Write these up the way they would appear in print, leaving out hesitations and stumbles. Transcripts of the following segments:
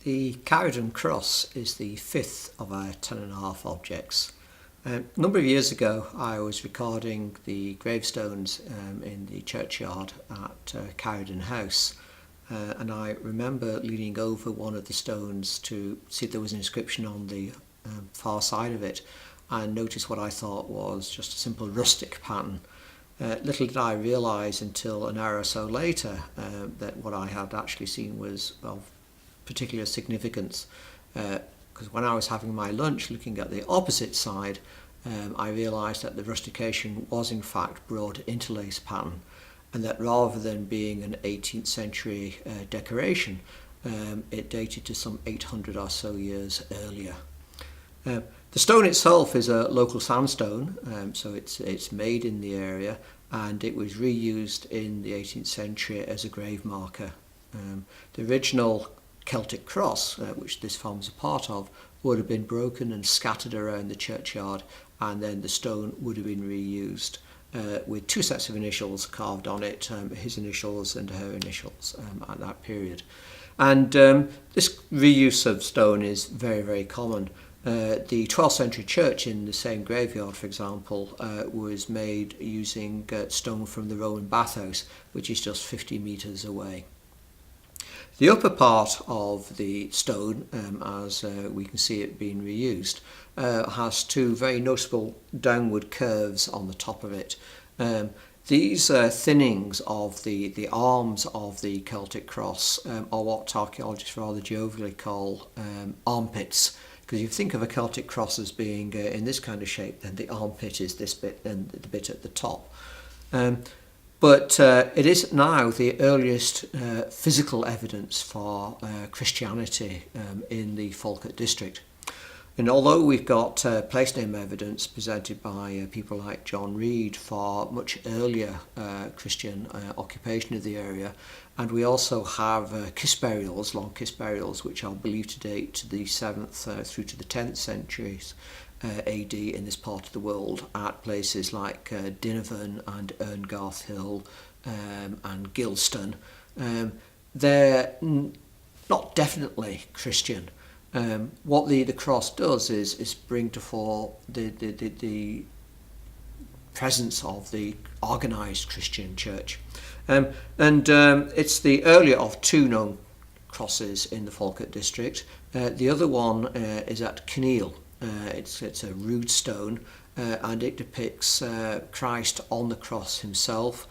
The Carriden Cross is the fifth of our 10.5 objects. A number of years ago I was recording the gravestones in the churchyard at Callendar House, and I remember leaning over one of the stones to see if there was an inscription on the far side of it, and noticed what I thought was just a simple rustic pattern. Little did I realise until an hour or so later that what I had actually seen was of particular significance, because when I was having my lunch looking at the opposite side, I realised that the rustication was in fact broad interlace pattern, and that rather than being an 18th century decoration, it dated to some 800 or so years earlier. The stone itself is a local sandstone, so it's made in the area, and it was reused in the 18th century as a grave marker. The original Celtic cross, which this forms a part of, would have been broken and scattered around the churchyard, and then the stone would have been reused with two sets of initials carved on it, his initials and her initials at that period. And this reuse of stone is very, very common. The 12th century church in the same graveyard, for example, was made using stone from the Roman bathhouse, which is just 50 metres away. The upper part of the stone, as we can see it being reused, has two very noticeable downward curves on the top of it. These thinnings of the arms of the Celtic cross are what archaeologists rather jovially call armpits, because if you think of a Celtic cross as being in this kind of shape, then the armpit is this bit and the bit at the top. But it is now the earliest physical evidence for Christianity in the Falkirk district. And although we've got place name evidence presented by people like John Reed for much earlier Christian occupation of the area, and we also have kiss burials, long kiss burials, which are believed to date to the 7th through to the 10th centuries AD in this part of the world, at places like Dinnervan and Erngarth Hill and Gilston. They're not definitely Christian. What the cross does is bring to fore the presence of the organised Christian church. It's the earlier of two known crosses in the Falkirk district. The other one is at Kinneil. It's a rude stone, and it depicts Christ on the cross himself,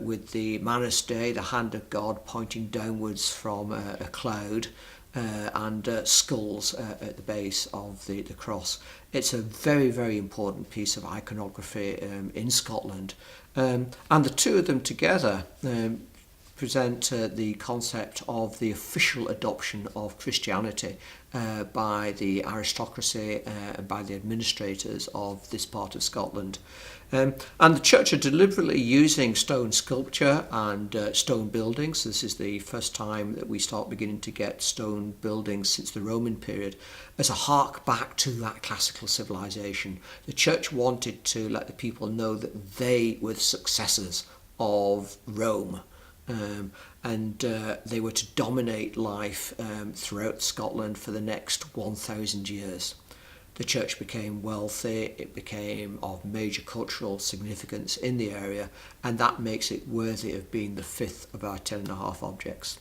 with the Manus Dei, the hand of God, pointing downwards from a cloud, and skulls at the base of the cross. It's a very, very important piece of iconography in Scotland, and the two of them together present the concept of the official adoption of Christianity by the aristocracy and by the administrators of this part of Scotland. And the church are deliberately using stone sculpture and stone buildings. This is the first time that we start beginning to get stone buildings since the Roman period, as a hark back to that classical civilization. The church wanted to let the people know that they were the successors of Rome. And they were to dominate life throughout Scotland for the next 1,000 years. The church became wealthy, it became of major cultural significance in the area, and that makes it worthy of being the fifth of our 10.5 objects.